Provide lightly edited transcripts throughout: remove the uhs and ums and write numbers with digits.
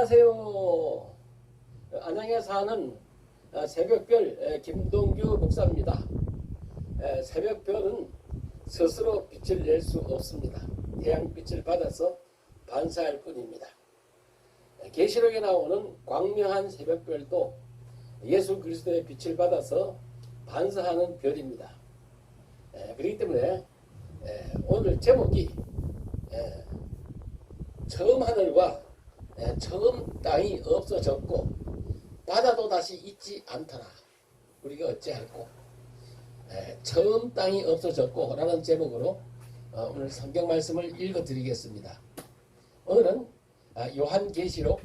안녕하세요. 안양에 사는 새벽별 김동규 목사입니다. 새벽별은 스스로 빛을 낼 수 없습니다. 태양빛을 받아서 반사할 뿐입니다. 계시록에 나오는 광명한 새벽별도 예수 그리스도의 빛을 받아서 반사하는 별입니다. 그렇기 때문에 오늘 제목이 처음 하늘과 처음 땅이 없어졌고 바다도 다시 있지 않더라. 우리가 어찌할꼬. 처음 땅이 없어졌고 라는 제목으로 오늘 성경 말씀을 읽어드리겠습니다. 오늘은 요한계시록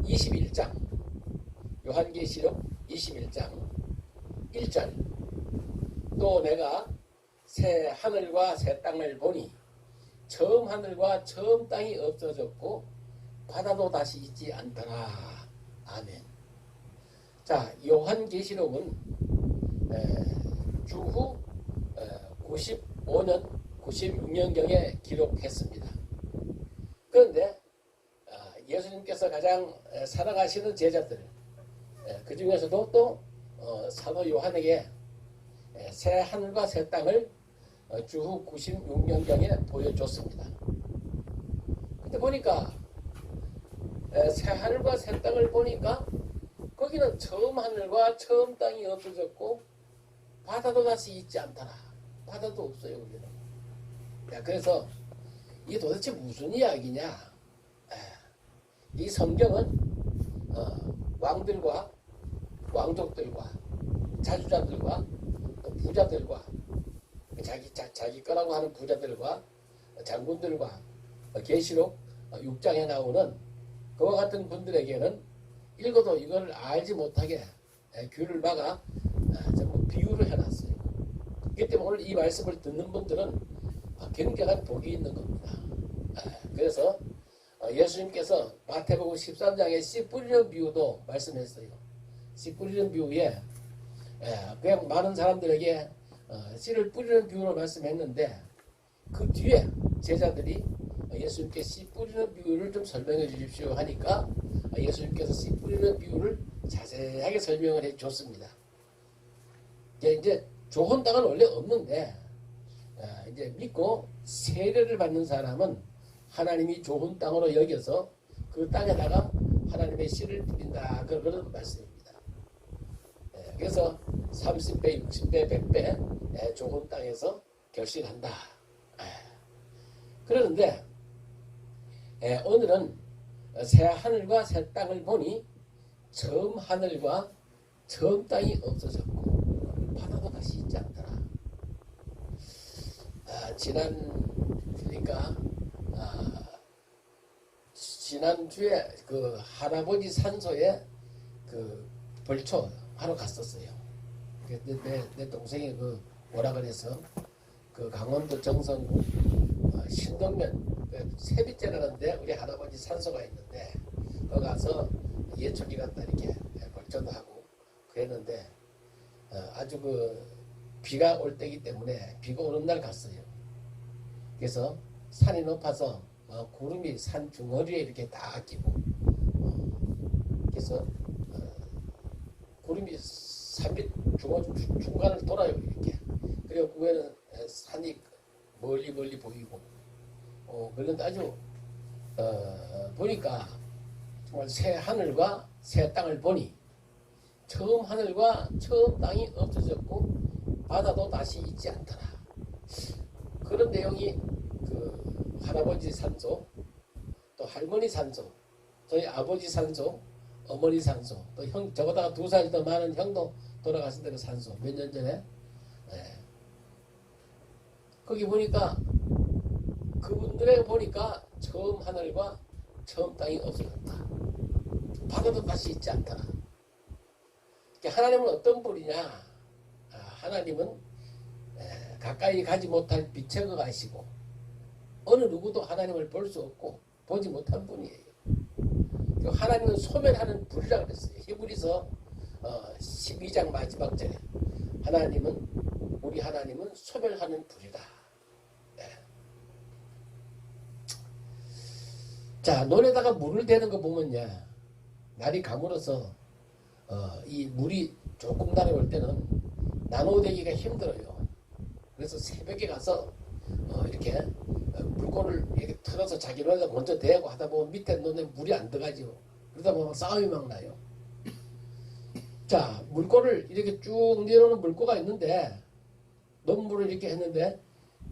21장 요한계시록 21장 1절 또 내가 새 하늘과 새 땅을 보니 처음 하늘과 처음 땅이 없어졌고 바다도 다시 있지 않더라. 아멘. 자, 요한계시록은 주후 95년, 96년경에 기록했습니다. 그런데 예수님께서 가장 사랑하시는 제자들, 그 중에서도 또 사도 요한에게 새 하늘과 새 땅을 주후 96년경에 보여줬습니다. 그때 보니까 새 하늘과 새 땅을 보니까 거기는 처음 하늘과 처음 땅이 없어졌고 바다도 다시 있지 않더라. 바다도 없어요. 거기는. 그래서 이게 도대체 무슨 이야기냐. 이 성경은 왕들과 왕족들과 자주자들과 부자들과 자기 거라고 하는 부자들과 장군들과 계시록 6장에 나오는 그와 같은 분들에게는 읽어도 이걸 알지 못하게 귀를 막아 전부 비유를 해놨어요. 그렇기 때문에 오늘 이 말씀을 듣는 분들은 굉장한 복이 있는 겁니다. 그래서 예수님께서 마태복음 13장에 씨 뿌리는 비유도 말씀했어요. 씨 뿌리는 비유에 그냥 많은 사람들에게 씨를 뿌리는 비유로 말씀했는데 그 뒤에 제자들이 예수님께 씨 뿌리는 비유를 좀 설명해 주십시오 하니까 예수님께서 씨 뿌리는 비유를 자세하게 설명을 해 줬습니다. 이제 좋은 땅은 원래 없는데 이제 믿고 세례를 받는 사람은 하나님이 좋은 땅으로 여겨서 그 땅에다가 하나님의 씨를 뿌린다. 그런 말씀입니다. 그래서 30배, 60배, 100배 좋은 땅에서 결실한다. 그러는데 오늘은 새 하늘과 새 땅을 보니 처음 하늘과 처음 땅이 없어졌고 바다도 다시 있지 않더라. 지난주에 그 할아버지 산소에 그 벌초 하러 갔었어요. 내 동생이 그 오라 그래서 그 강원도 정선구 신동면 세빛제라는데 우리 할아버지 산소가 있는데 거기 가서 예초기 갔다 이렇게 벌초도 하고 그랬는데 아주 그 비가 올 때이기 때문에 비가 오는 날 갔어요. 그래서 산이 높아서 구름이 산 중허리에 이렇게 다 끼고 그래서 구름이 산밑 중간을 돌아요 이렇게. 그리고 그 외에는 산이 멀리 보이고 그런데 아주 보니까 정말 새 하늘과 새 땅을 보니 처음 하늘과 처음 땅이 없어졌고 바다도 다시 있지 않더라. 그런 내용이 그 할아버지 산소, 또 할머니 산소, 저희 아버지 산소, 어머니 산소, 또 형 저보다가 2살 더 많은 형도 돌아가신 데는 산소 몇 년 전에 거기 보니까 그분들에 보니까 처음 하늘과 처음 땅이 없어졌다. 바다도 다시 있지 않더라. 하나님은 어떤 분이냐? 하나님은 가까이 가지 못할 빛의 것 가시고 어느 누구도 하나님을 볼 수 없고 보지 못한 분이에요. 하나님은 소멸하는 불이라고 그랬어요. 히브리서 12장 마지막 절에 우리 하나님은 소멸하는 불이다. 자, 논에다가 물을 대는 거 보면요. 날이 가물어서 이 물이 조금 날아올 때는 나노되기가 힘들어요. 그래서 새벽에 가서 이렇게 물건을 이렇게 틀어서 자기 눈에다 먼저 대고 하다 보면 밑에 눈에 물이 안 들어가죠. 그러다 보면 싸움이 막 나요. 자, 물고를 이렇게 쭉 내려오는 물고가 있는데 논물을 이렇게 했는데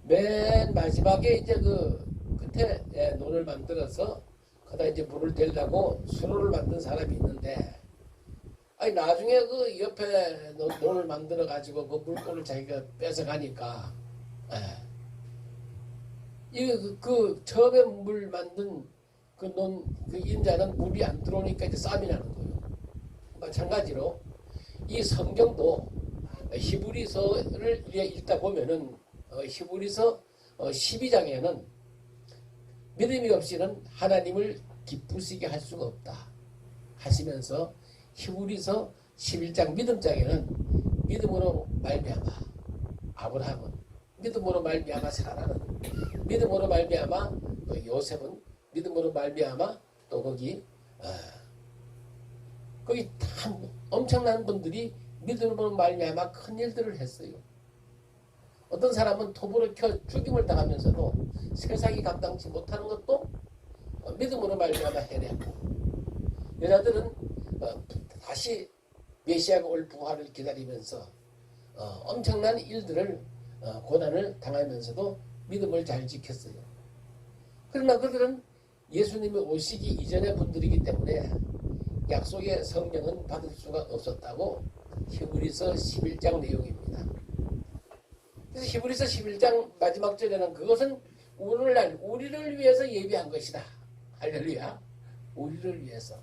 맨 마지막에 이제 그 끝에 논을 만들어서 거기다 이제 물을 대려고 수로를 만든 사람이 있는데 아니 나중에 그 옆에 논을 만들어 가지고 그 물고를 자기가 뺏어 가니까 그 처음에 물 만든 그 인자는 물이 안 들어오니까 이제 싸움이 나는 거예요. 마찬가지로 이 성경도 히브리서를 읽다 보면은 히브리서 12장에는 믿음이 없이는 하나님을 기쁘시게 할 수가 없다 하시면서 히브리서 11장 믿음장에는 믿음으로 말미암아 아브라함은 믿음으로 말미암아 사라는 믿음으로 말미암아 또 요셉은 믿음으로 말미암아 또 거기 다 엄청난 분들이 믿음으로 말미암아 큰 일들을 했어요. 어떤 사람은 톱으로 켜 죽임을 당하면서도 세상이 감당치 못하는 것도 믿음으로 말미암아 해냈고 여자들은 다시 메시아가 올 부활을 기다리면서 엄청난 일들을 고난을 당하면서도 믿음을 잘 지켰어요. 그러나 그들은 예수님이 오시기 이전의 분들이기 때문에 약속의 성령은 받을 수가 없었다고 히브리서 11장 내용입니다. 그래서 히브리서 11장 마지막 절에는 그것은 오늘날 우리를 위해서 예비한 것이다. 할렐루야. 우리를 위해서.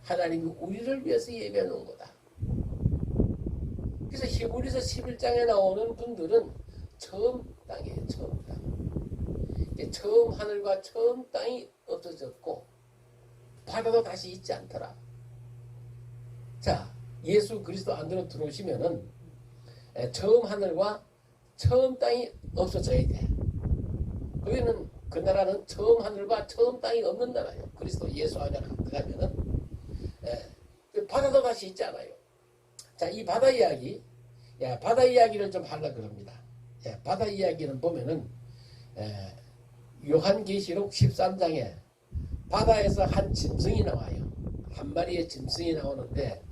하나님이 우리를 위해서 예비해 놓은 거다. 그래서 히브리서 11장에 나오는 분들은 처음 땅이에요. 처음 땅. 처음 하늘과 처음 땅이 없어졌고 바다도 다시 있지 않더라. 자, 예수 그리스도 안으로 들어오시면은 처음 하늘과 처음 땅이 없어져야 돼. 거기는 그 나라는 처음 하늘과 처음 땅이 없는 나라예요. 그리스도 예수 안에 들어가면은 바다도 다시 있지 않아요. 자, 이 바다 이야기, 바다 이야기를 좀 하려고 합니다. 바다 이야기는 보면은 요한계시록 13장에 바다에서 한 짐승이 나와요. 한 마리의 짐승이 나오는데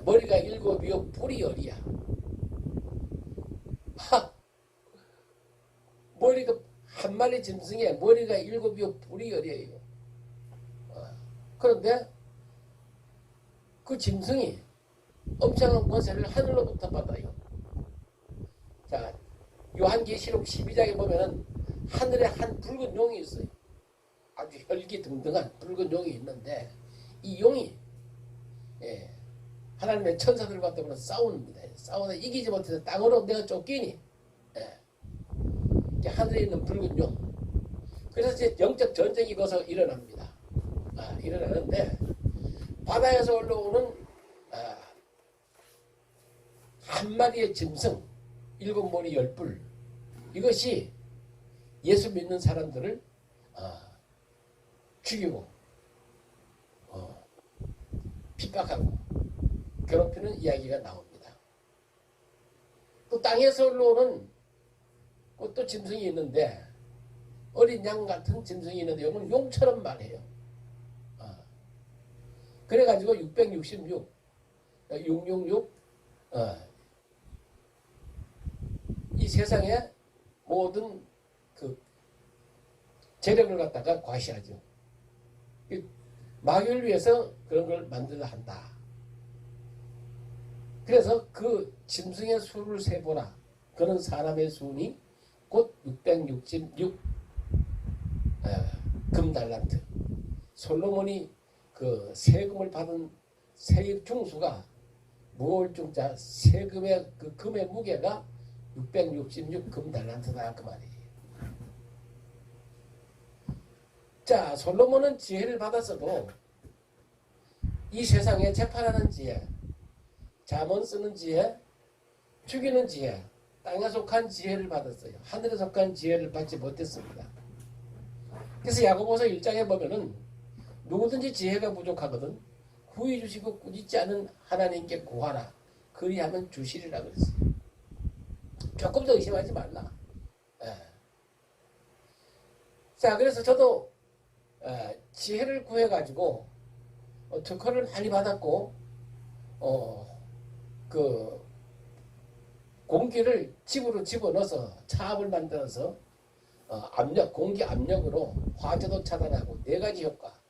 머리가 7이요 뿔이 10이야. 머리가 한 마리 짐승에 머리가 7이요 뿔이 10이에요. 그런데 그 짐승이 엄청난 권세를 하늘로부터 받아요. 자, 요한계시록 12장에 보면은 하늘에 한 붉은 용이 있어요. 아주 혈기등등한 붉은 용이 있는데 이 용이 하나님의 천사들과 더불어 싸웁니다. 싸우다 이기지 못해서 땅으로 내가 쫓기니 하늘에 있는 붉은 용. 그래서 이제 영적 전쟁이 거기서 일어납니다. 일어나는데 바다에서 올라오는 한 마리의 짐승 7머리 10뿔 이것이 예수 믿는 사람들을 죽이고 핍박하고 괴롭히는 이야기가 나옵니다. 또 땅에서 올라오는 또 짐승이 있는데 어린 양 같은 짐승이 있는데 이건 용처럼 말해요. 그래가지고 666 이 세상의 모든 그 재력을 갖다가 과시하죠. 마귀를 위해서 그런 걸 만들어 한다. 그래서 그 짐승의 수를 세보라. 그런 사람의 수니 곧 666 금달란트. 솔로몬이 그 세금을 받은 세입 중수가 무거울 중자 세금의 그 금의 무게가 666 금달란트다 그 말이에요. 자, 솔로몬은 지혜를 받았어도 이 세상에 재판하는 지혜, 잠언 쓰는 지혜, 죽이는 지혜, 땅에 속한 지혜를 받았어요. 하늘에 속한 지혜를 받지 못했습니다. 그래서 야고보서 1장에 보면은 누구든지 지혜가 부족하거든 구해 주시고 꾸짖지 않은 하나님께 구하라. 그리하면 주시리라 그랬어요. 조금 더 의심하지 말라. 예. 자, 그래서 저도 지혜를 구해가지고 특허를 많이 받았고 그 공기를 집으로 집어넣어서 차압을 만들어서 공기 압력으로 화재도 차단하고 4가지 효과,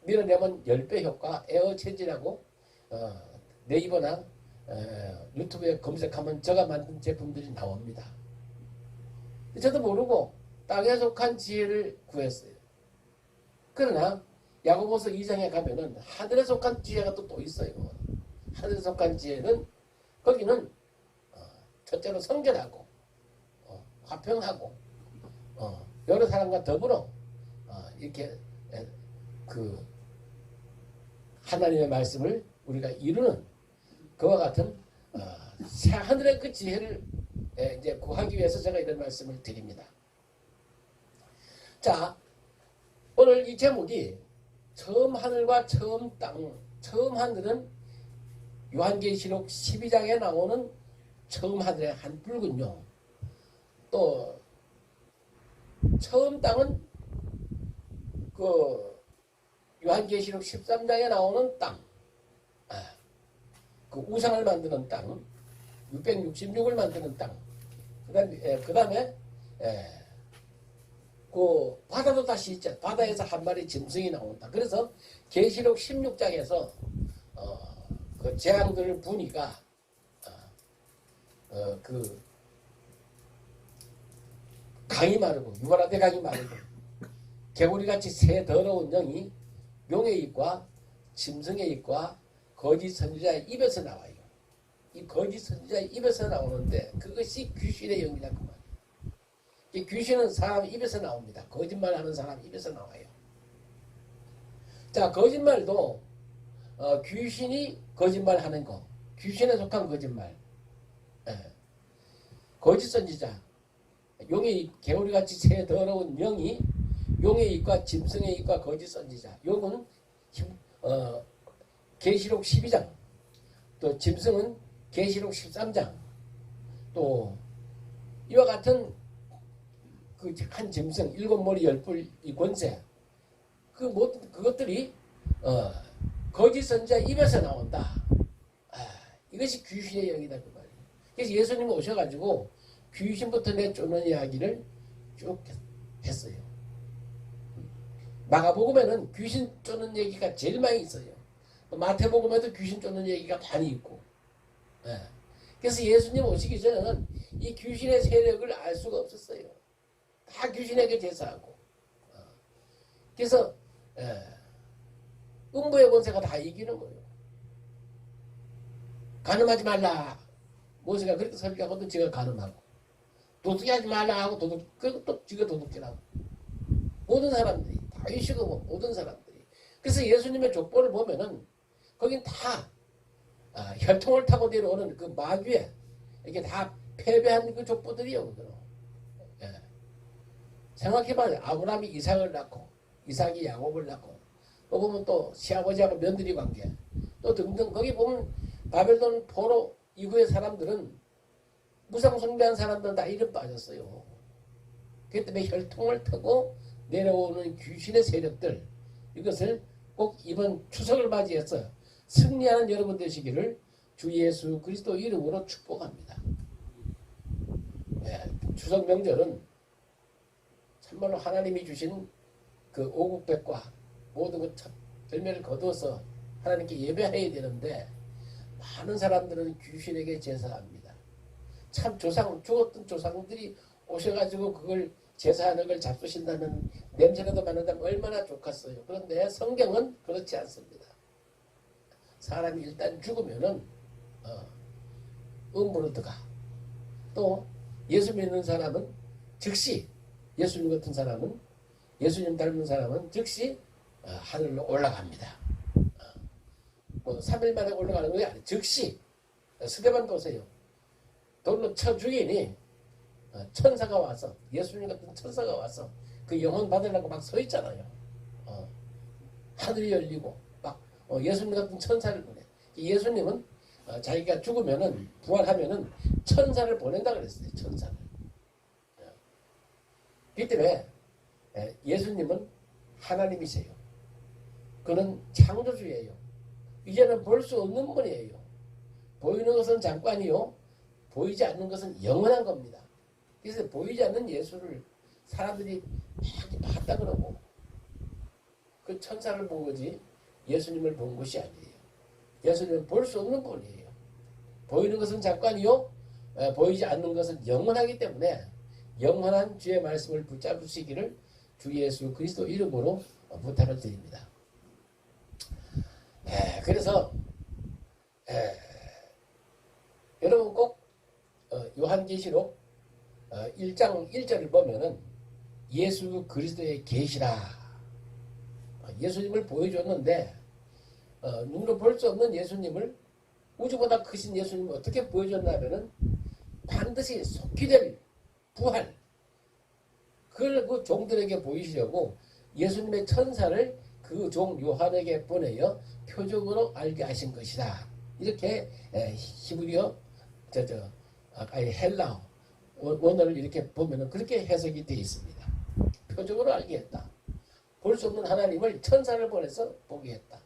밀어내면 10배 효과, 에어 체질하고 네이버나 유튜브에 검색하면 제가 만든 제품들이 나옵니다. 저도 모르고 땅에 속한 지혜를 구했어요. 그러나 야고보서 2장에 가면은 하늘에 속한 지혜가 또 있어요. 하늘에 속한 지혜는 거기는 첫째로 성결하고 화평하고 여러 사람과 더불어 이렇게 그 하나님의 말씀을 우리가 이루는 그와 같은 새 하늘의 그 지혜를 이제 구하기 위해서 제가 이런 말씀을 드립니다. 자, 오늘 이 제목이 처음 하늘과 처음 땅. 처음 하늘은 요한계시록 12장에 나오는 처음 하늘의 한 붉은 용. 또 처음 땅은 그 요한계시록 13장에 나오는 땅. 그 우상을 만드는 땅. 666을 만드는 땅. 그 다음에 그 바다도 다시 있죠. 바다에서 한 마리 짐승이 나온다. 그래서 계시록 16장에서 그 재앙들을 보니까 그 강이 마르고 유발라데 강이 마르고 개구리같이 새 더러운 영이 용의 입과 짐승의 입과 거짓 선지자의 입에서 나와요. 이 거짓 선지자의 입에서 나오는데 그것이 귀신의 영이다 그 말이에요. 이 귀신은 사람 입에서 나옵니다. 거짓말하는 사람 입에서 나와요. 자, 거짓말도 귀신이 거짓말하는 거, 귀신에 속한 거짓말, 거짓 선지자, 용의 입, 개구리같이 새 더러운 영이 용의 입과 짐승의 입과 거짓 선지자. 용은 계시록 12장, 또 짐승은 계시록 13장, 또 이와 같은 그 한 짐승, 7머리 10뿔 이 권세, 그 모든 그것들이 거짓 선지자 입에서 나온다. 이것이 귀신의 영이다 그 말이에요. 그래서 예수님 오셔가지고 귀신부터 내쫓는 이야기를 쭉 했어요. 마가복음에는 귀신 쫓는 얘기가 제일 많이 있어요. 마태복음에도 귀신 쫓는 얘기가 많이 있고. 그래서 예수님 오시기 전에는 이 귀신의 세력을 알 수가 없었어요. 다 귀신에게 제사하고. 그래서 음부의 권세가 다 이기는 거예요. 간음하지 말라. 모세가 그렇게 설교하고도 지가 간음하고. 도둑질하지 말라 하고 그리고 또 지가 도둑질하고. 모든 사람들이 다 이시고 모든 사람들이. 그래서 예수님의 족보를 보면은 거긴 다 혈통을 타고 내려오는 그 마귀에 이렇게 다 패배한 그 족보들이요. 생각해봐요. 아브라함이 이삭을 낳고 이삭이 야곱을 낳고 또 보면 또 시아버지하고 며느리 관계 또 등등 거기 보면 바벨론 포로 이후의 사람들은 무상 숭배한 사람들은 다 이름 빠졌어요. 그렇기 때문에 혈통을 타고 내려오는 귀신의 세력들 이것을 꼭 이번 추석을 맞이해서 승리하는 여러분 되시기를 주 예수 그리스도 이름으로 축복합니다. 추석 명절은 참말로 하나님이 주신 그 오국백과 모든 그 열매를 거두어서 하나님께 예배해야 되는데 많은 사람들은 귀신에게 제사합니다. 참 죽었던 조상들이 오셔가지고 그걸 제사하는 걸 잡수신다는 냄새라도 맡는다면 얼마나 좋겠어요. 그런데 성경은 그렇지 않습니다. 사람이 일단 죽으면은 음부로 들어가. 또 예수 믿는 사람은 즉시 예수님 같은 사람은 예수님 닮은 사람은 즉시 하늘로 올라갑니다. 뭐 3일 만에 올라가는 게 아니에요. 즉시 스데반 보세요. 돌로 쳐 죽이니 천사가 와서 예수님 같은 천사가 와서 그 영혼 받으려고 막 서 있잖아요. 하늘이 열리고 막 예수님 같은 천사를 보내. 예수님은 자기가 죽으면은 부활하면은 천사를 보낸다 그랬어요. 천사를. 그렇기 때문에 예수님은 하나님이세요. 그는 창조주예요. 이제는 볼 수 없는 분이에요. 보이는 것은 잠깐이요. 보이지 않는 것은 영원한 겁니다. 그래서 보이지 않는 예수를 사람들이 봤다 그러고 그 천사를 본 거지 예수님을 본 것이 아니에요. 예수님은 볼 수 없는 분이에요. 보이는 것은 잠깐이요. 보이지 않는 것은 영원하기 때문에 영원한 주의 말씀을 붙잡으시기를 주 예수 그리스도 이름으로 부탁을 드립니다. 그래서 여러분 꼭 요한계시록 1장 1절을 보면은 예수 그리스도의 계시라. 예수님을 보여줬는데 눈으로 볼 수 없는 예수님을 우주보다 크신 예수님을 어떻게 보여줬냐면은 반드시 속히 될 부활 그걸 그 종들에게 보이시려고 예수님의 천사를 그 종 요한에게 보내어 표적으로 알게 하신 것이다. 이렇게 히브리어 헬라어 원어를 이렇게 보면은 그렇게 해석이 되어 있습니다. 표적으로 알게 했다. 볼 수 없는 하나님을 천사를 보내서 보게 했다.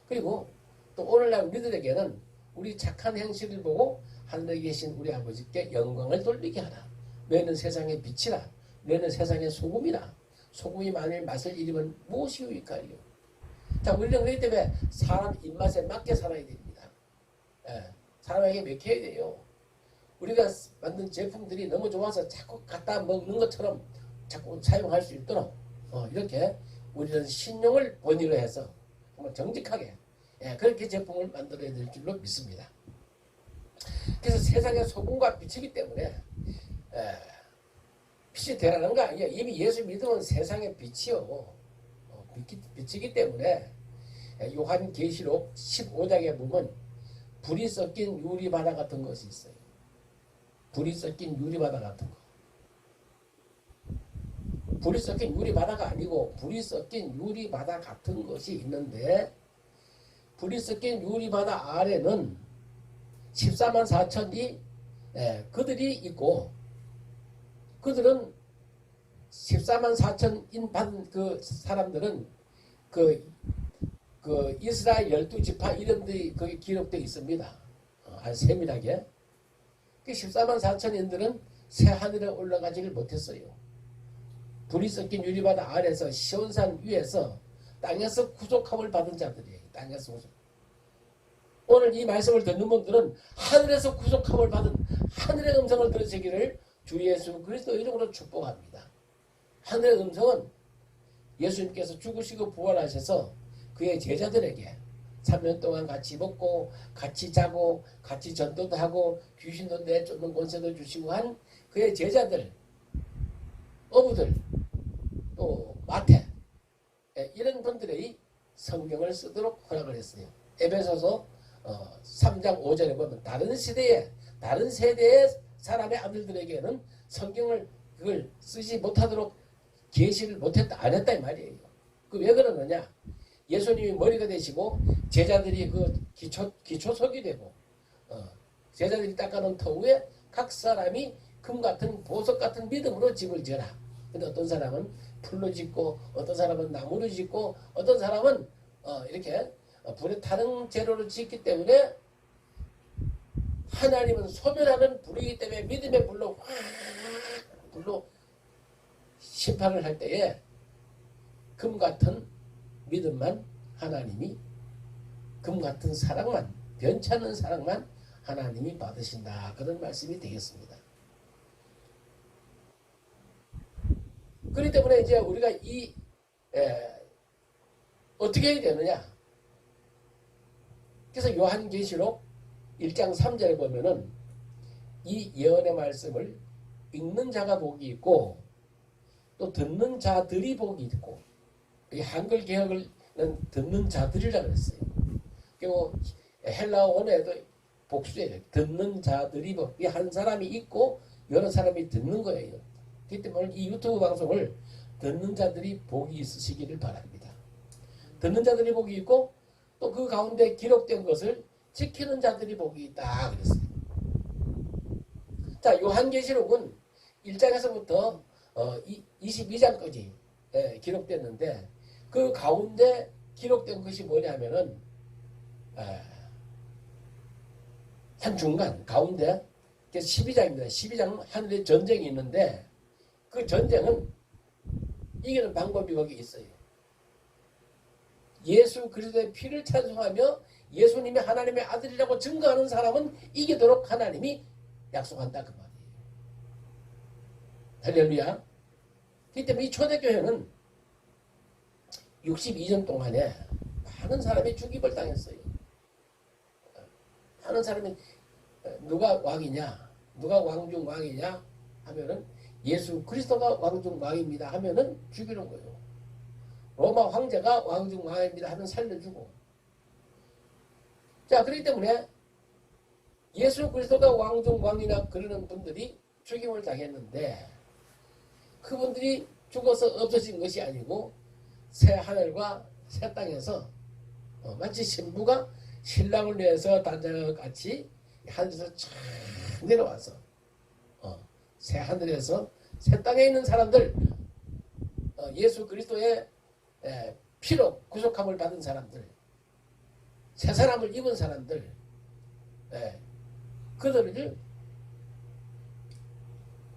그리고 또 오늘날 우리들에게는 우리 착한 행실을 보고 하늘에 계신 우리 아버지께 영광을 돌리게 하라. 너희는 세상의 빛이라. 너희는 세상의 소금이라. 소금이 만일 맛을 잃으면 무엇이 유익하리요. 자, 우리는 그렇기 때문에 사람 입맛에 맞게 살아야 됩니다. 사람에게 먹혀야 돼요. 우리가 만든 제품들이 너무 좋아서 자꾸 갖다 먹는 것처럼 자꾸 사용할 수 있도록 이렇게 우리는 신용을 본의로 해서 정말 정직하게 그렇게 제품을 만들어야 될 줄로 믿습니다. 그래서 세상의 소금과 빛이기 때문에 빛이 되라는 거 아니에요. 이미 예수 믿으면 세상의 빛이요. 빛이기 때문에 요한계시록 15장에 보면 불이 섞인 유리바다 같은 것이 있어요. 불이 섞인 유리바다 같은 거. 불이 섞인 유리바다가 아니고 불이 섞인 유리바다 같은 것이 있는데 불이 섞인 유리바다 아래는 14만 4천이 그들이 있고 그들은 14만 4천인 받은 그 사람들은 그 이스라엘 12지파 이름들이 거기 기록되어 있습니다. 아주 세밀하게. 그 14만 4천인들은 새 하늘에 올라가지를 못했어요. 불이 섞인 유리바다 아래서 시온산 위에서 땅에서 구속함을 받은 자들이에요. 땅에서 구속. 오늘 이 말씀을 듣는 분들은 하늘에서 구속함을 받은 하늘의 음성을 들으시기를 주 예수 그리스도 이름으로 축복합니다. 하늘의 음성은 예수님께서 죽으시고 부활하셔서 그의 제자들에게 3년 동안 같이 먹고 같이 자고 같이 전도도 하고 귀신도 내쫓는 권세도 주시고 한 그의 제자들 어부들 또 마태 이런 분들의 성경을 쓰도록 허락을 했어요. 에베소서 3장 5절에 보면 다른 세대의 사람의 아들들에게는 성경을 그걸 쓰지 못하도록 계시를 못했다 안 했다 이 말이에요. 그 왜 그러느냐? 예수님이 머리가 되시고 제자들이 그 기초석이 되고 제자들이 닦아놓은 터 위에 각 사람이 금 같은 보석 같은 믿음으로 집을 지어라. 근데 어떤 사람은 풀로 짓고 어떤 사람은 나무로 짓고 어떤 사람은 이렇게 불에 타는 재료로 짓기 때문에 하나님은 소멸하는 불이기 때문에 믿음의 불로 심판을 할 때에 금 같은 믿음만 하나님이 금 같은 사랑만 변치 않는 사랑만 하나님이 받으신다. 그런 말씀이 되겠습니다. 그렇기 때문에 이제 우리가 어떻게 해야 되느냐? 그래서 요한계시록 1장 3절에 보면은 이 예언의 말씀을 읽는 자가 복이 있고 또 듣는 자들이 복이 있고 이 한글 개혁은 듣는 자들이라고 했어요. 그리고 헬라어 원어에도 복수예요. 듣는 자들이 복. 이 한 사람이 있고 여러 사람이 듣는 거예요. 그렇기 때문에 이 유튜브 방송을 듣는 자들이 복이 있으시기를 바랍니다. 듣는 자들이 복이 있고 또 그 가운데 기록된 것을 지키는 자들이 복이 있다 그랬어요. 자, 요한계시록은 1장에서부터 22장까지 기록됐는데 그 가운데 기록된 것이 뭐냐면은 한 중간 가운데 12장입니다. 12장 하늘에 전쟁이 있는데 그 전쟁은 이기는 방법이 거기 있어요. 예수 그리스도의 피를 찬송하며 예수님이 하나님의 아들이라고 증거하는 사람은 이기도록 하나님이 약속한다 그 말이에요. 할렐루야. 그렇기 때문에 이 초대교회는 62년 동안에 많은 사람이 죽임을 당했어요. 많은 사람이 누가 왕이냐, 누가 왕중 왕이냐 하면은 예수 그리스도가 왕중 왕입니다 하면은 죽이는 거예요. 로마 황제가 왕중 왕입니다 하면 살려주고. 자, 그렇기 때문에 예수 그리스도가 왕중 왕이나 그러는 분들이 죽임을 당했는데 그분들이 죽어서 없어진 것이 아니고 새 하늘과 새 땅에서 마치 신부가 신랑을 위해서 단장한 것 같이 하늘에서 쫙 내려와서 새 하늘에서 새 땅에 있는 사람들, 예수 그리스도의 피로 구속함을 받은 사람들, 새 사람을 입은 사람들, 그들을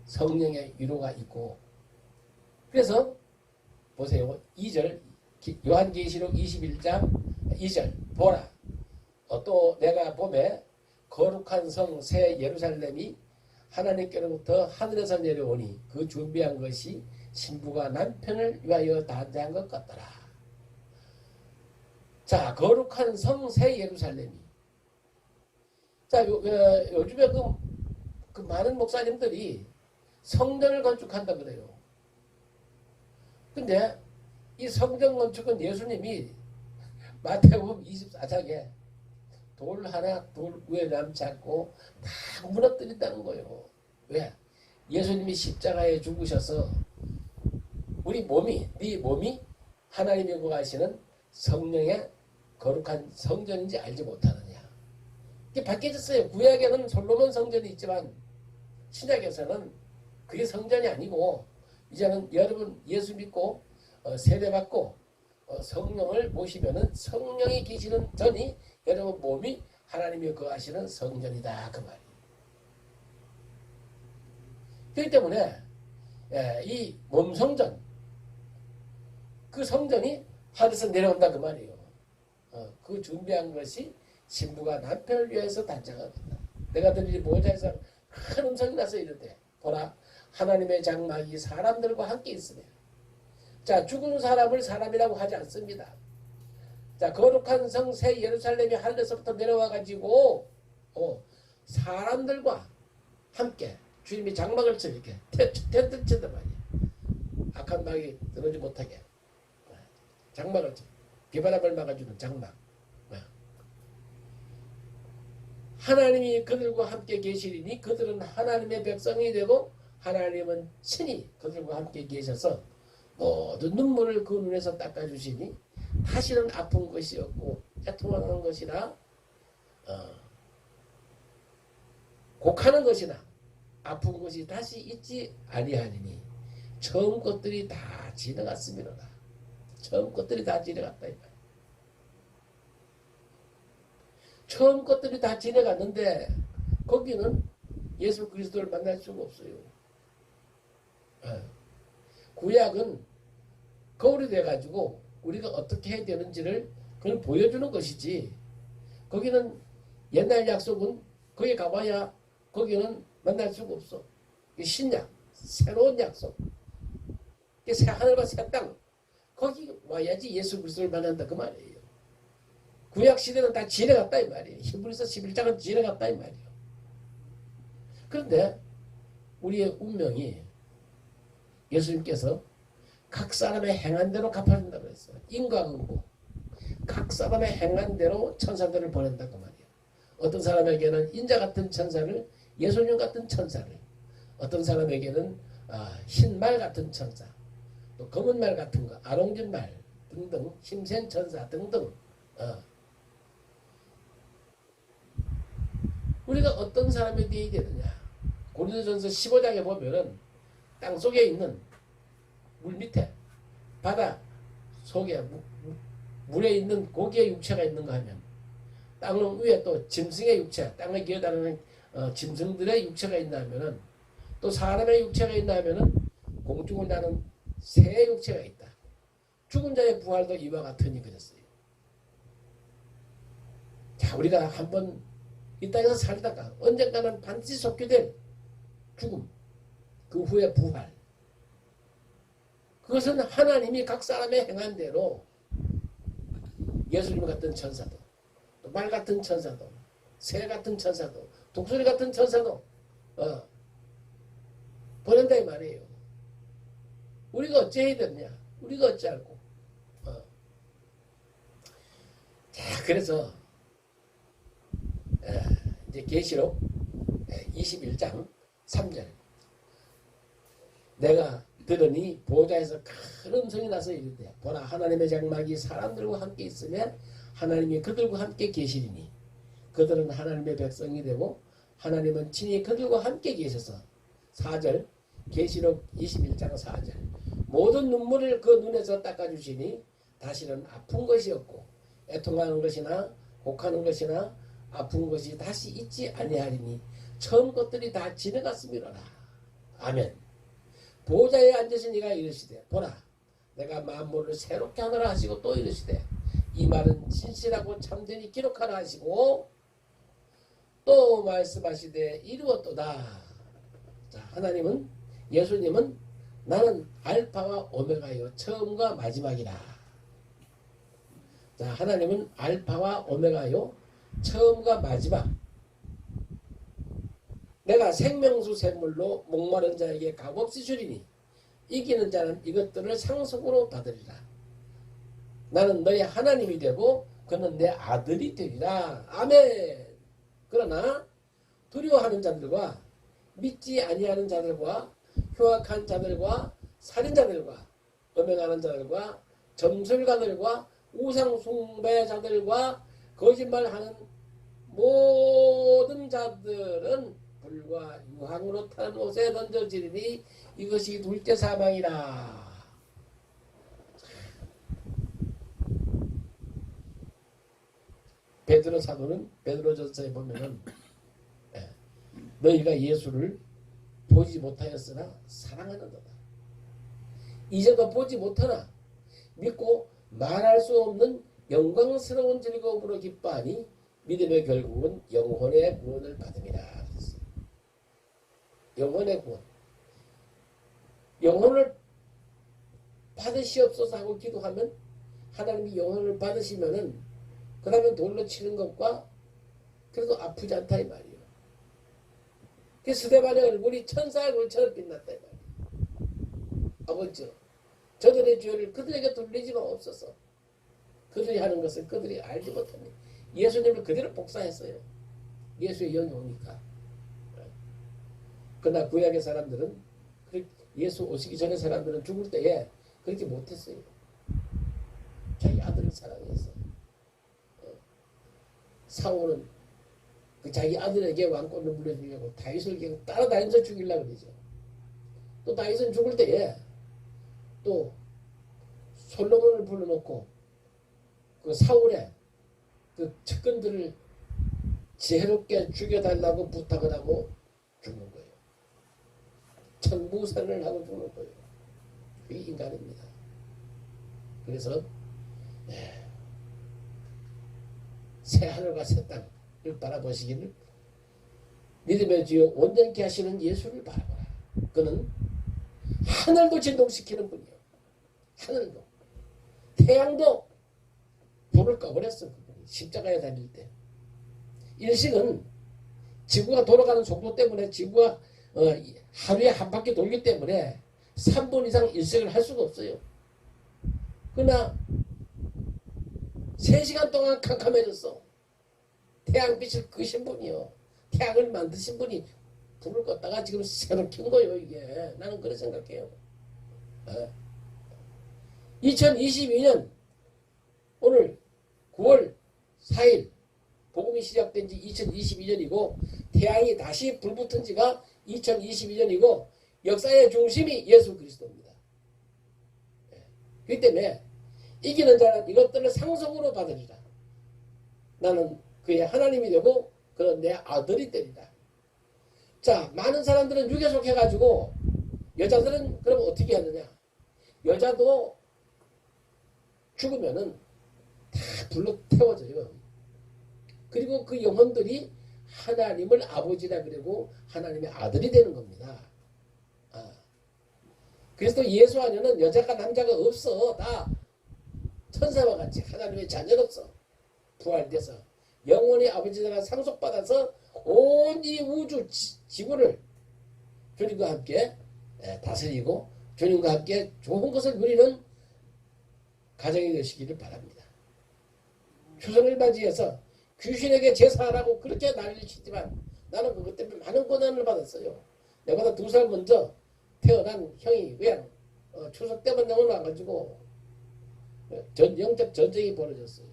성령의 위로가 있고. 그래서 보세요. 2절 요한계시록 21장 2절 보라 또 내가 보매 거룩한 성 새 예루살렘이 하나님께로부터 하늘에서 내려오니 그 준비한 것이 신부가 남편을 위하여 단장한 것 같더라. 자, 거룩한 성 새 예루살렘이. 자, 요즘에 그 많은 목사님들이 성전을 건축한다 그래요. 근데 이 성전 건축은 예수님이 마태복음 24장에 돌 하나 돌 위에 남지 않고 다 무너뜨린다는 거예요. 왜? 예수님이 십자가에 죽으셔서 우리 몸이, 네 몸이 하나님이 거하시는 성령의 거룩한 성전인지 알지 못하느냐. 이게 바뀌어졌어요. 구약에는 솔로몬 성전이 있지만 신약에서는 그게 성전이 아니고 이제는 여러분 예수 믿고 세례받고 성령을 모시면은 성령이 계시는 전이 여러분 몸이 하나님이 거하시는 성전이다 그 말이에요. 그렇기 때문에 이 몸성전 그 성전이 하늘에서 내려온다 그 말이에요. 그 준비한 것이 신부가 남편을 위해서 단장합니다. 내가 들으니 모자에서 큰 음성이 나서 이르되 보라 하나님의 장막이 사람들과 함께 있으며. 자, 죽은 사람을 사람이라고 하지 않습니다. 자, 거룩한 성 새 예루살렘이 하늘에서부터 내려와 가지고 사람들과 함께 주님이 장막을 쳐 이렇게 텐트 치단 말이에요. 악한 마귀 들어오지 못하게 장막을 쳐. 비바람을 막아주는 장막. 하나님이 그들과 함께 계시리니 그들은 하나님의 백성이 되고 하나님은 친히 그들과 함께 계셔서 모든 눈물을 그 눈에서 닦아주시니 다시는 아픈 것이 없고 애통하는 것이나 곡하는 것이나 아픈 것이 다시 있지 아니하니니 처음 것들이 다 지나갔습니다. 처음 것들이 다 지나갔다. 처음 것들이 다 지나갔는데 거기는 예수 그리스도를 만날 수가 없어요. 구약은 거울이 돼가지고 우리가 어떻게 해야 되는지를 그걸 보여주는 것이지 거기는 옛날 약속은 거기 가봐야 거기는 만날 수가 없어. 신약, 새로운 약속. 새 하늘과 새 땅. 거기 와야지 예수 그리스도를 만난다 그 말이에요. 구약 시대는 다 지나갔다 이 말이에요. 히브리서 11장은 지나갔다 이 말이에요. 그런데 우리의 운명이 예수님께서 각 사람의 행한 대로 갚아준다고 했어요. 인과응보. 각 사람의 행한 대로 천사들을 보낸다고 말이에요. 어떤 사람에게는 인자 같은 천사를, 예수님 같은 천사를, 어떤 사람에게는 흰 말 같은 천사, 또 검은 말 같은 거, 아롱진 말, 등등 힘센천사 등등 우리가 어떤 사람이 되어야 되느냐. 고린도전서 15장에 보면은 땅속에 있는 물 밑에 바다 속에 물에 있는 고기의 육체가 있는가 하면 땅 위에 또 짐승의 육체, 땅을 기어다니는 짐승들의 육체가 있나 하면은 또 사람의 육체가 있나 하면은 공중을 나는 새의 육체가 있다. 죽은 자의 부활도 이와 같으니 그랬어요. 자, 우리가 한번 이 땅에서 살다가 언젠가는 반드시 속게 될 죽음, 그 후에 부활. 그것은 하나님이 각 사람의 행한 대로 예수님 같은 천사도, 또 말 같은 천사도, 새 같은 천사도, 독수리 같은 천사도 보낸다 이 말이에요. 우리가 어찌해야 되느냐? 우리가 어찌할고? 자, 그래서 이제 계시록 21장 3절 내가 들으니 보좌에서 큰 음성이 나서 이르되 보라 하나님의 장막이 사람들과 함께 있으면 하나님이 그들과 함께 계시리니 그들은 하나님의 백성이 되고 하나님은 친히 그들과 함께 계셔서 4절 계시록 21장 4절 모든 눈물을 그 눈에서 닦아주시니 다시는 아픈 것이 없고 애통하는 것이나 곡하는 것이나 아픈 것이 다시 있지 아니하리니 처음 것들이 다 지나갔음이로라. 아멘. 보좌에 앉으신 이가 이르시되 보라 내가 만물을 새롭게 하노라 하시고 또 이르시되 이 말은 진실하고 참되니 기록하라 하시고 또 말씀하시되 이루었도다. 자, 하나님은 예수님은 나는 알파와 오메가요 처음과 마지막이라. 자, 하나님은 알파와 오메가요 처음과 마지막. 내가 생명수 샘물로 목마른 자에게 값없이 주리니 이기는 자는 이것들을 상속으로 받으리라. 나는 너의 하나님이 되고 그는 내 아들이 되리라. 아멘. 그러나 두려워하는 자들과 믿지 아니하는 자들과 흉악한 자들과 살인자들과 음행하는 자들과 점술가들과 우상숭배자들과 거짓말하는 모든 자들은 불과 유황으로 타는 옷에 던져지리니 이것이 둘째 사망이라. 베드로 사도는 베드로전서에 보면은 너희가 예수를 보지 못하였으나 사랑하는도다. 이제도 보지 못하나 믿고 말할 수 없는 영광스러운 즐거움으로 기뻐하니 믿음의 결국은 영혼의 구원을 받음이라. 영혼의 구원. 영혼을 받으시옵소서 하고 기도하면 하나님이 영혼을 받으시면은 그 다음에 돌로 치는 것과 그래도 아프지 않다 이 말이에요. 그 스데반의 얼굴이 천사 얼굴처럼 빛났다 이 말이에요. 아버지 저들의 죄를 그들에게 돌리지 마옵소서. 그들이 하는 것을 그들이 알지 못합니다. 예수님을 그대로 복사했어요. 예수의 영이 오니까. 그러나 구약의 사람들은 예수 오시기 전에 사람들은 죽을 때에 그렇게 못했어요. 자기 아들을 사랑했어. 사울은 그 자기 아들에게 왕권을 물려주려고 다윗을 그냥 따라다니면서 죽이려고 그러죠. 또 다윗은 죽을 때에 또 솔로몬을 불러놓고 그 사울의 그 측근들을 지혜롭게 죽여달라고 부탁을 하고 죽는 거예요. 천부선을 하고 죽는 거예요. 그게 인간입니다. 그래서 새 하늘과 새 땅을 바라보시기를 믿음의 주여 온전케 하시는 예수를 바라보라. 그는 하늘도 진동시키는 분이요. 하늘도 태양도 불을 꺼버렸어. 그분이 십자가에 달릴 때. 일식은 지구가 돌아가는 속도 때문에 지구가 하루에 한 바퀴 돌기 때문에 3분 이상 일식을 할 수가 없어요. 그러나 3시간 동안 캄캄해졌어. 태양빛을 끄신 분이요. 태양을 만드신 분이 불을 껐다가 지금 새로 킨 거예요. 이게 나는 그렇게 생각해요. 2022년 오늘 9월 4일 복음이 시작된 지 2022년이고 태양이 다시 불붙은 지가 2022년이고 역사의 중심이 예수 그리스도입니다. 그렇기 때문에 이기는 자는 이것들을 상속으로 받으리라. 나는 그의 하나님이 되고 그는 내 아들이 되리라. 자, 많은 사람들은 육에 속해가지고 여자들은 그럼 어떻게 하느냐? 여자도 죽으면은 다 불로 태워져요. 그리고 그 영혼들이 하나님을 아버지라 그러고 하나님의 아들이 되는 겁니다. 그래서 예수 안에는 여자가 남자가 없어. 다 천사와 같이 하나님의 자녀로서 부활돼서 영원히 아버지가 상속받아서 온 이 우주 지구를 주님과 함께 다스리고 주님과 함께 좋은 것을 누리는 가정이 되시기를 바랍니다. 추석을 맞이해서 귀신에게 제사하라고 그렇게 난리를 치지만 나는 그것 때문에 많은 고난을 받았어요. 내보다 2살 먼저 태어난 형이 그냥 추석 때만 되면 와가지고 영적 전쟁이 벌어졌어요.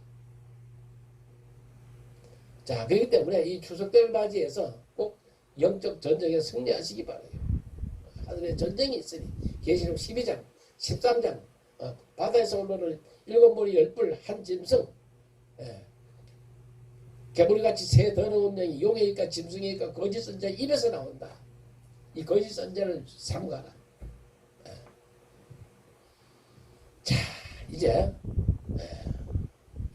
자, 그렇기 때문에 이 추석 때를 맞이해서 꼭 영적 전쟁에 승리하시기 바라요. 하늘에 전쟁이 있으니 계시록 12장 13장 바다에서 올라오는 7머리 10뿔 한 짐승 개구리같이 새 더러운 영이 용이니까 짐승이니까 거짓 선자 입에서 나온다. 이 거짓 선자를 삼가라. 자, 이제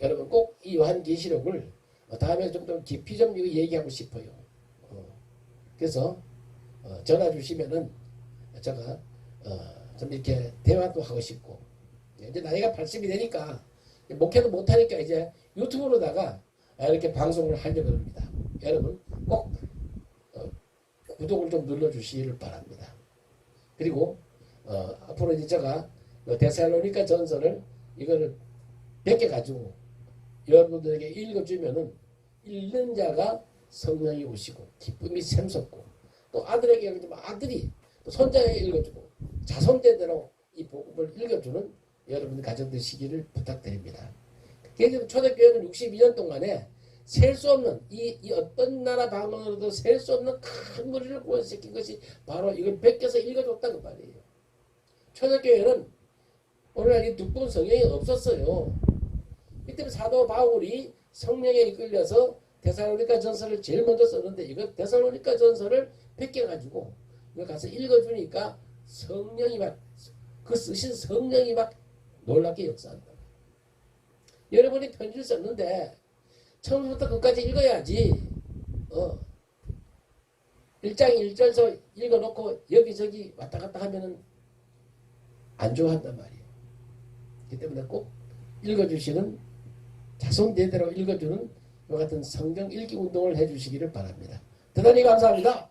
여러분 꼭 이 요한계시록을 다음에 좀 더 깊이 좀 얘기하고 싶어요. 그래서 전화 주시면은 제가 좀 이렇게 대화도 하고 싶고 이제 나이가 80이 되니까 목회도 못하니까 이제 유튜브로다가 이렇게 방송을 하려고 합니다. 여러분 꼭 구독을 좀 눌러주시기를 바랍니다. 그리고 앞으로 이제 제가 데살로니가 전서를 이거를 100개 가지고 여러분들에게 읽어주면은 읽는 자가 성령이 오시고 기쁨이 샘솟고 또 아들에게 아들이 또 손자에게 읽어주고 자손대대로 이 복음을 읽어주는 여러분 가정 되시기를 부탁드립니다. 그래서 초대교회는 62년 동안에 셀 수 없는 이 어떤 나라 방언으로도 셀 수 없는 큰 무리를 구원시킨 것이 바로 이걸 베껴서 읽어줬다는 말이에요. 초대교회는 오늘날 이 두꺼운 성경이 없었어요. 이때 사도 바울이 성령에 이끌려서 데살로니가 전서를 제일 먼저 썼는데 이거 데살로니가 전서를 베껴가지고 이거 가서 읽어주니까 성령이 막 그 쓰신 성령이 막 놀랍게 역사한다. 여러분이 편지를 썼는데 처음부터 끝까지 읽어야지. 1장 1절서 읽어놓고 여기저기 왔다 갔다 하면은 안 좋아한단 말이에요. 그렇기 때문에 꼭 읽어주시는 자손대대로 읽어주는 이 같은 성경 읽기 운동을 해주시기를 바랍니다. 대단히 감사합니다.